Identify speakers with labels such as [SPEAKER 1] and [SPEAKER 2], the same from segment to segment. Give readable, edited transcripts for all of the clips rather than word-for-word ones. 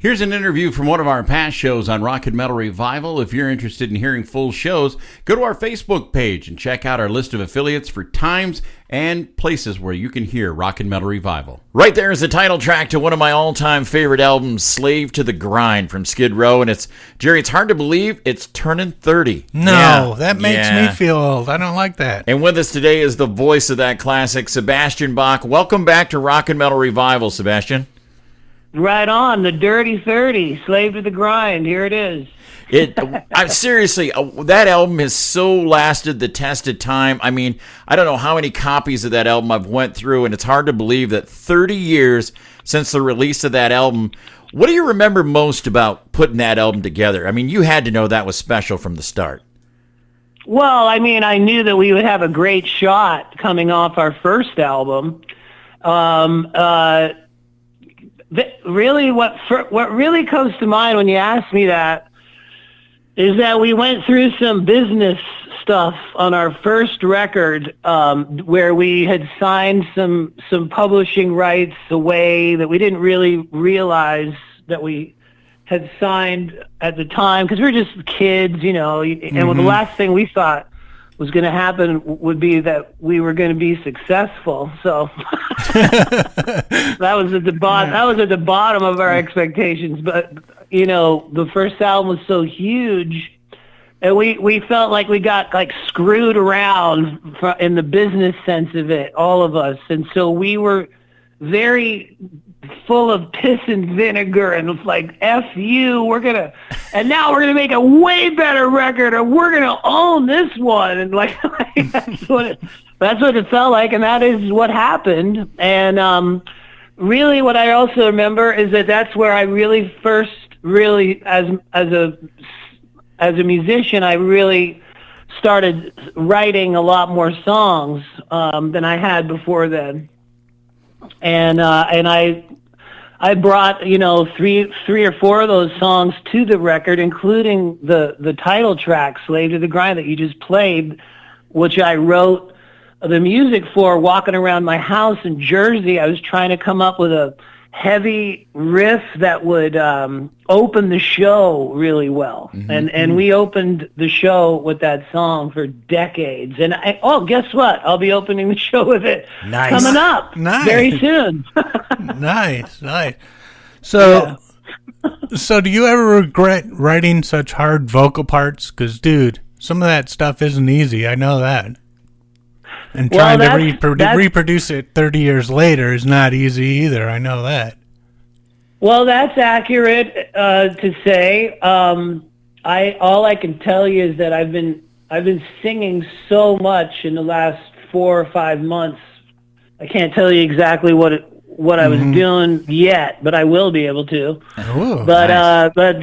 [SPEAKER 1] Here's an interview from one of our past shows on Rock and Metal Revival. If you're interested in hearing full shows, go to our Facebook page and check out our list of affiliates for times and places where you can hear Rock and Metal Revival. Right there is the title track to one of my all-time favorite albums, Slave to the Grind from Skid Row. And Jerry, it's hard to believe it's turning 30.
[SPEAKER 2] No, that makes me feel old. I don't like that.
[SPEAKER 1] And with us today is the voice of that classic, Sebastian-Bach. Welcome back to Rock and Metal Revival, Sebastian.
[SPEAKER 3] Right on, the Dirty 30, Slave to the Grind. Here it is.
[SPEAKER 1] Seriously, that album has so lasted the test of time. I mean, I don't know how many copies of that album I've went through, and it's hard to believe that 30 years since the release of that album. What do you remember most about putting that album together? I mean, you had to know that was special from the start.
[SPEAKER 3] Well, I mean, I knew that we would have a great shot coming off our first album. Really, what really comes to mind when you ask me that is that we went through some business stuff on our first record, where we had signed some publishing rights away that we didn't really realize that we had signed at the time, because we were just kids, you know. And the last thing we thought was going to happen would be that we were going to be successful. So that was at the bottom. That was at the bottom of our expectations. But you know, the first album was so huge, and we felt like we got like screwed around in the business sense of it, all of us. And so we were very full of piss and vinegar and like, F you, and now we're gonna make a way better record, or we're gonna own this one. And like that's what it felt like, and that is what happened. And really what I also remember is that that's where I really first as a musician, I really started writing a lot more songs than I had before then. And I brought, you know, three or four of those songs to the record, including the title track, Slave to the Grind, that you just played, which I wrote the music for walking around my house in Jersey. I was trying to come up with a heavy riff that would open the show really well. And we opened the show with that song for decades. And guess what? I'll be opening the show with it coming up very soon.
[SPEAKER 2] Nice. So, so do you ever regret writing such hard vocal parts? Because, dude, some of that stuff isn't easy. I know that. And trying to reproduce it 30 years later is not easy either. I know that.
[SPEAKER 3] Well, that's accurate to say. All I can tell you is that I've been singing so much in the last 4 or 5 months. I can't tell you exactly what I was doing yet, but I will be able to.
[SPEAKER 2] Ooh,
[SPEAKER 3] but
[SPEAKER 2] nice.
[SPEAKER 3] But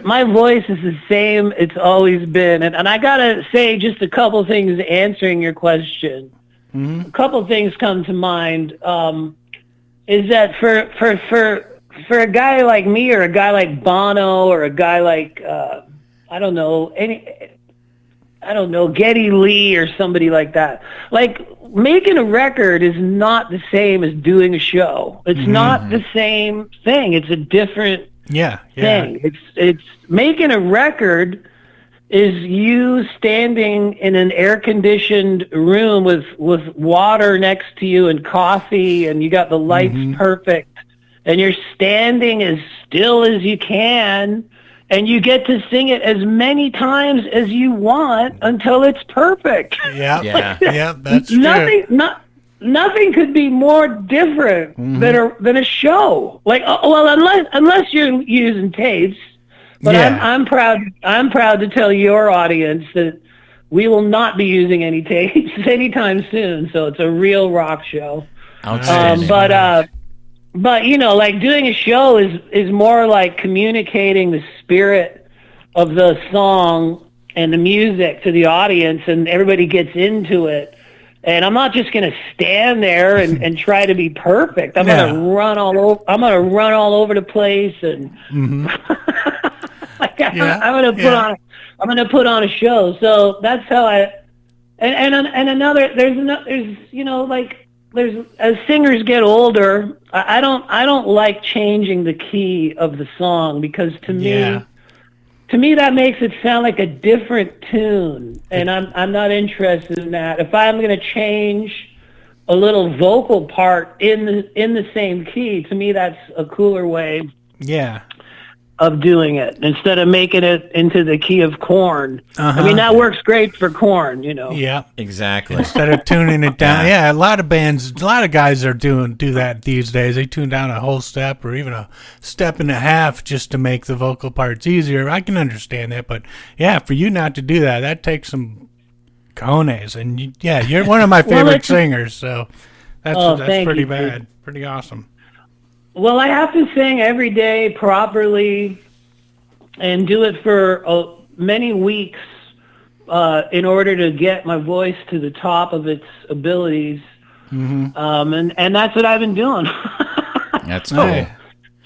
[SPEAKER 3] my voice is the same it's always been. And I gotta say just a couple things answering your question. A couple things come to mind. Is that for a guy like me, or a guy like Bono, or a guy like Geddy Lee or somebody like that, like, making a record is not the same as doing a show. It's not the same thing. It's a different thing. It's making a record is you standing in an air-conditioned room with water next to you and coffee, and you got the lights perfect, and you're standing as still as you can, and you get to sing it as many times as you want until it's perfect.
[SPEAKER 2] Yeah, that's true.
[SPEAKER 3] Nothing could be more different than a show. Like, unless you're using tapes. But I'm proud to tell your audience that we will not be using any tapes anytime soon. So it's a real rock show. But you know, like, doing a show is more like communicating the spirit of the song and the music to the audience, and everybody gets into it. And I'm not just going to stand there and try to be perfect. I'm going to run all over the place, and like, I'm going to put on a show. So that's how I. And there's you know, like, as singers get older, I don't like changing the key of the song, because to me that makes it sound like a different tune, and I'm not interested in that. If I'm going to change a little vocal part in the same key, to me that's a cooler way of doing it, instead of making it into the key of Korn. I mean, that works great for Korn,
[SPEAKER 2] Yeah,
[SPEAKER 1] exactly.
[SPEAKER 2] Instead of tuning it down. Yeah, a lot of guys are do that these days. They tune down a whole step or even a step and a half just to make the vocal parts easier. I can understand that, but yeah, for you not to do that, that takes some cojones. And you're one of my favorite singers, so that's pretty bad. Pretty awesome.
[SPEAKER 3] Well, I have to sing every day properly and do it for many weeks in order to get my voice to the top of its abilities. Mm-hmm. And that's what I've been doing.
[SPEAKER 1] That's cool.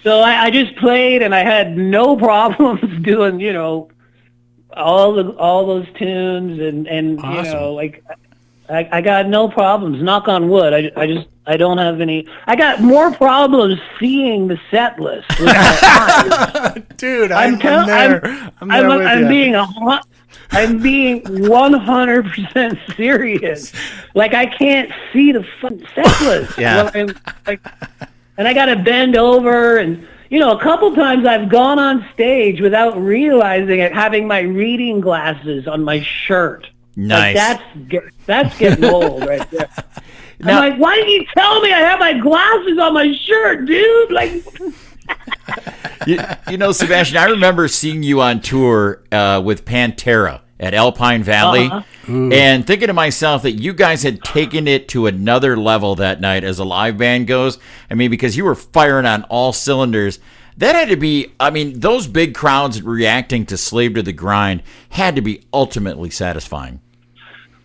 [SPEAKER 3] So I just played, and I had no problems doing, all those tunes, and
[SPEAKER 2] awesome.
[SPEAKER 3] I got no problems. Knock on wood. I don't have any. I got more problems seeing the set list with my eyes.
[SPEAKER 2] Dude, I'm
[SPEAKER 3] being 100% serious. Like, I can't see the set list.
[SPEAKER 1] Yeah.
[SPEAKER 3] And I got to bend over, and a couple times I've gone on stage without realizing it, having my reading glasses on my shirt.
[SPEAKER 1] Nice.
[SPEAKER 3] Like, that's getting old right there.
[SPEAKER 1] Now,
[SPEAKER 3] I'm like, why didn't you tell me I have my glasses on my shirt, dude? Like,
[SPEAKER 1] Sebastian, I remember seeing you on tour with Pantera at Alpine Valley, and thinking to myself that you guys had taken it to another level that night as a live band goes. I mean, because you were firing on all cylinders. That had to be, I mean, those big crowds reacting to Slave to the Grind had to be ultimately satisfying.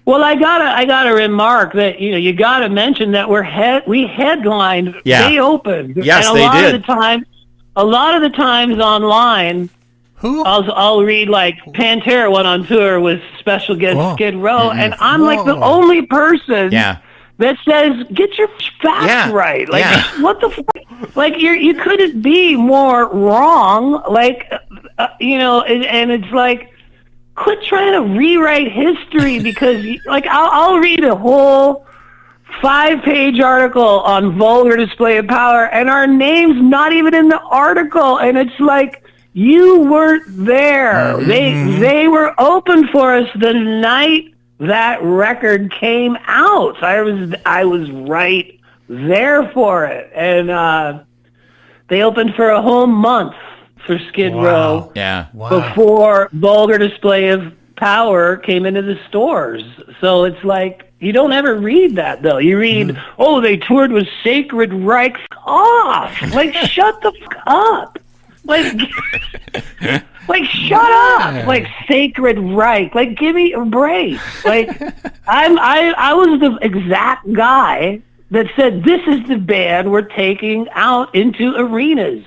[SPEAKER 3] well, I gotta remark that you gotta mention that we headlined.
[SPEAKER 1] Yeah.
[SPEAKER 3] They opened.
[SPEAKER 1] Yes,
[SPEAKER 3] and
[SPEAKER 1] they did.
[SPEAKER 3] A lot of the times online, I'll read like Pantera went on tour with special guest Skid Row, and I'm like the only person that says, get your facts right. Like, what the fuck? Like, you couldn't be more wrong. Like, and it's like, quit trying to rewrite history, because I'll read a whole 5-page article on vulgar display of power, and our name's not even in the article, and it's like, you weren't there. Mm-hmm. They were open for us the night that record came out. I was right there for it, and they opened for a whole month for Skid Row.
[SPEAKER 1] Yeah. Wow.
[SPEAKER 3] Before vulgar display of power came into the stores. So it's like, you don't ever read that, though. You read, they toured with Sacred Reich. Off. Like, shut the fuck up. Like shut up. Like, Sacred Reich. Like, give me a break. Like, I was the exact guy that said, this is the band we're taking out into arenas.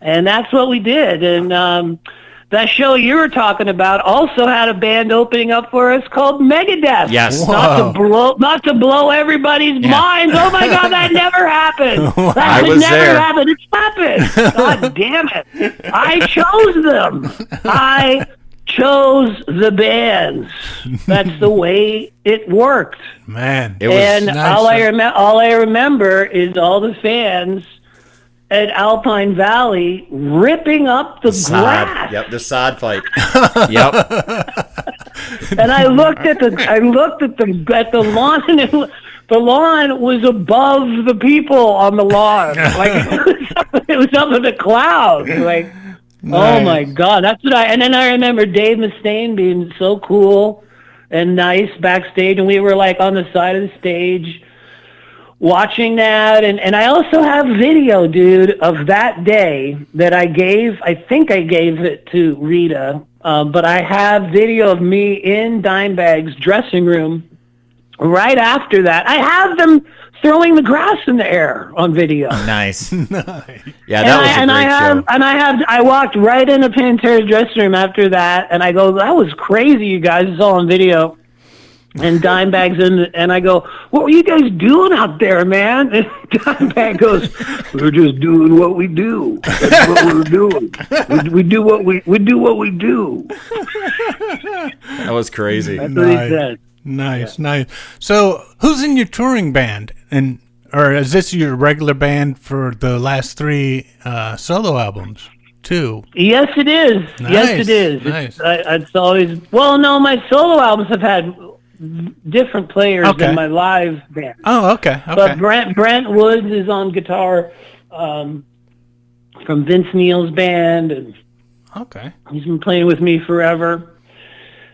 [SPEAKER 3] And that's what we did. And that show you were talking about also had a band opening up for us called Megadeth.
[SPEAKER 1] Yes.
[SPEAKER 3] Not to blow everybody's minds. Oh my God, that never happened. That would never happen. It's happened. God damn it. I chose them. I chose the bands. That's the way it worked.
[SPEAKER 2] Man,
[SPEAKER 1] it was
[SPEAKER 3] nice. All I remember is all the fans at Alpine Valley ripping up the grass.
[SPEAKER 1] Yep, the sod fight. Yep.
[SPEAKER 3] And I looked at the lawn, and the lawn was above the people on the lawn. Like, it was up in the clouds. Like, nice. Oh my God, that's what and then I remember Dave Mustaine being so cool and nice backstage, and we were like on the side of the stage watching that, and I also have video, dude, of that day that I think I gave it to Rita, but I have video of me in Dimebag's dressing room right after that. I have them throwing the grass in the air on video.
[SPEAKER 1] Nice.
[SPEAKER 2] Nice.
[SPEAKER 1] Yeah, that was a great show.
[SPEAKER 3] I walked right into Pantera's dressing room after that, and I go, that was crazy, you guys. It's all on video. And Dimebag's in, and I go, "What were you guys doing out there, man?" And Dimebag goes, "We're just doing what we do. That's what we're doing. We do what we do."
[SPEAKER 1] That was crazy.
[SPEAKER 3] That's what he said.
[SPEAKER 2] Nice. So, who's in your touring band, or is this your regular band for the last 3 solo albums too?
[SPEAKER 3] Yes, it is.
[SPEAKER 2] Nice,
[SPEAKER 3] yes, it is.
[SPEAKER 2] nice.
[SPEAKER 3] It's always no. My solo albums have had different players than my live band.
[SPEAKER 2] Oh, okay.
[SPEAKER 3] But Brent Woods is on guitar from Vince Neil's band, and he's been playing with me forever.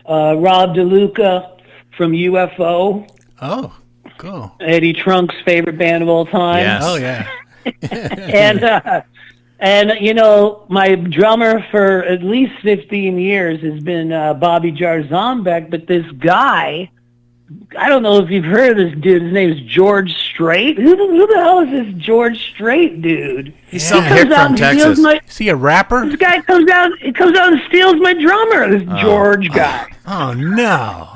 [SPEAKER 3] Rob DeLuca from UFO.
[SPEAKER 2] Oh, cool.
[SPEAKER 3] Eddie Trunk's favorite band of all time.
[SPEAKER 1] Yes.
[SPEAKER 2] Oh, yeah.
[SPEAKER 3] And you know, my drummer for at least 15 years has been Bobby Jarzambek, but this guy, I don't know if you've heard of this dude. His name is George Strait. Who the hell is this George Strait dude?
[SPEAKER 1] He's some hick from Texas.
[SPEAKER 2] Is he a rapper?
[SPEAKER 3] This guy comes down and steals my drummer, this George guy.
[SPEAKER 2] Oh, no.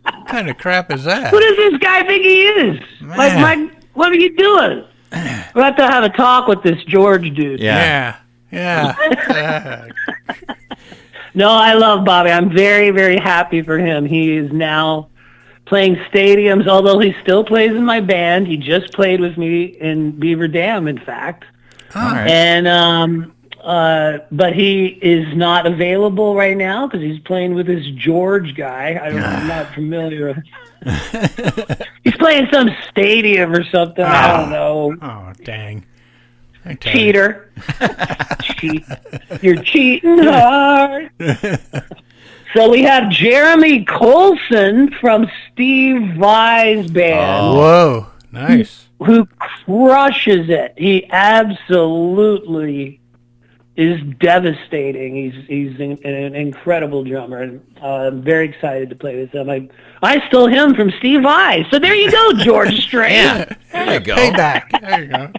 [SPEAKER 2] What kind of crap is that?
[SPEAKER 3] Who does this guy think he is?
[SPEAKER 2] Man.
[SPEAKER 3] What are you doing? We'll have to have a talk with this George dude.
[SPEAKER 2] Yeah.
[SPEAKER 3] No, I love Bobby. I'm very, very happy for him. He is now playing stadiums, although he still plays in my band. He just played with me in Beaver Dam, in fact.
[SPEAKER 1] All right.
[SPEAKER 3] And but he is not available right now because he's playing with this George guy. I'm not familiar. He's playing some stadium or something. I don't know.
[SPEAKER 2] Oh, dang.
[SPEAKER 3] Cheater. You're cheating hard. So we have Jeremy Colson from Steve Vai's band.
[SPEAKER 2] Whoa, nice.
[SPEAKER 3] Who crushes it. He absolutely is devastating. He's an incredible drummer, and I'm very excited to play with him. I stole him from Steve Vai. So there you go, George Strait.
[SPEAKER 1] Yeah, there you go.
[SPEAKER 2] Payback. There you go.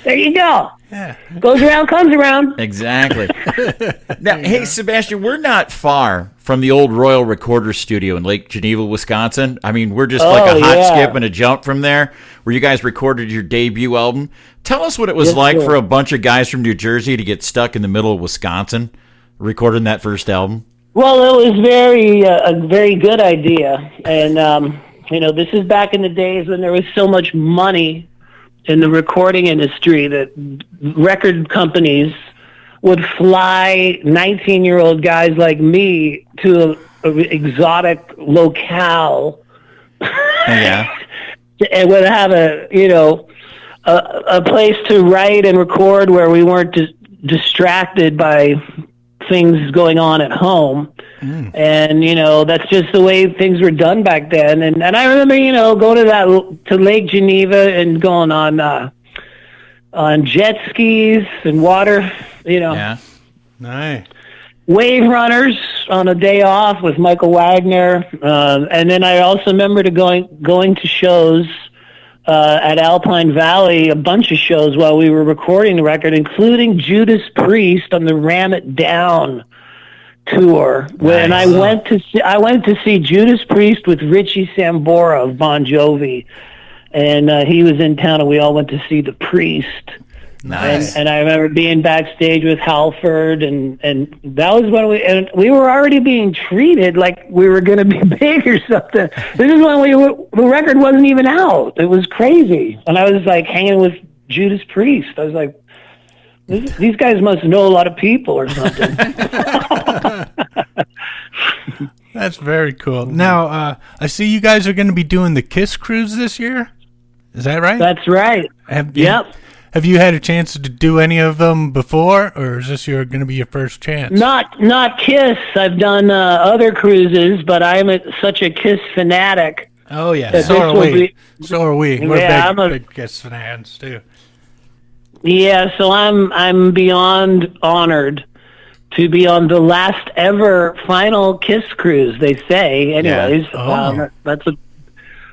[SPEAKER 3] There you go.
[SPEAKER 2] Yeah.
[SPEAKER 3] Goes around, comes around.
[SPEAKER 1] Exactly. Now, hey, Sebastian, we're not far from the old Royal Recorder Studio in Lake Geneva, Wisconsin. I mean, we're just like a hot skip and a jump from there, where you guys recorded your debut album. Tell us what it was like for a bunch of guys from New Jersey to get stuck in the middle of Wisconsin recording that first album.
[SPEAKER 3] Well, it was a very good idea. And, you know, this is back in the days when there was so much money in the recording industry that record companies would fly 19-year-old guys like me to an exotic locale.
[SPEAKER 1] Yeah.
[SPEAKER 3] And would have a place to write and record where we weren't distracted by things going on at home. And, you know, that's just the way things were done back then. And I remember, you know, going to Lake Geneva and going on jet skis and water, you know.
[SPEAKER 1] Yeah.
[SPEAKER 2] Nice.
[SPEAKER 3] Wave runners on a day off with Michael Wagner. And then I also remember going to shows at Alpine Valley, a bunch of shows while we were recording the record, including Judas Priest on the Ram It Down tour. When I went to see Judas Priest with Richie Sambora of Bon Jovi, and he was in town, and we all went to see the Priest.
[SPEAKER 1] Nice.
[SPEAKER 3] And I remember being backstage with Halford, and that was when we were already being treated like we were going to be big or something. This is when the record wasn't even out. It was crazy, and I was like hanging with Judas Priest. I was like, these guys must know a lot of people or something.
[SPEAKER 2] That's very cool. Now, I see you guys are going to be doing the Kiss Cruise this year. Is that right?
[SPEAKER 3] That's right. Yep.
[SPEAKER 2] Have you had a chance to do any of them before, or is this going to be your first chance?
[SPEAKER 3] Not Kiss. I've done other cruises, but I'm such a Kiss fanatic.
[SPEAKER 2] Oh yeah, so are we. We're big Kiss fans too.
[SPEAKER 3] Yeah, so I'm beyond honored to be on the last ever final Kiss cruise. They say, anyways.
[SPEAKER 2] Yeah.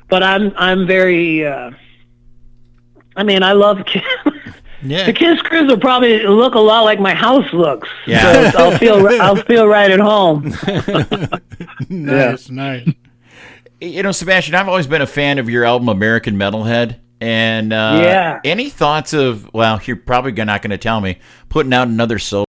[SPEAKER 3] But I'm very. I mean, I love Kiss.
[SPEAKER 2] Yeah.
[SPEAKER 3] The Kiss Cruise will probably look a lot like my house looks.
[SPEAKER 1] Yeah.
[SPEAKER 3] So I'll feel right at home.
[SPEAKER 2] Nice.
[SPEAKER 1] Sebastian, I've always been a fan of your album American Metalhead. And any thoughts of, well, you're probably not going to tell me, putting out another solo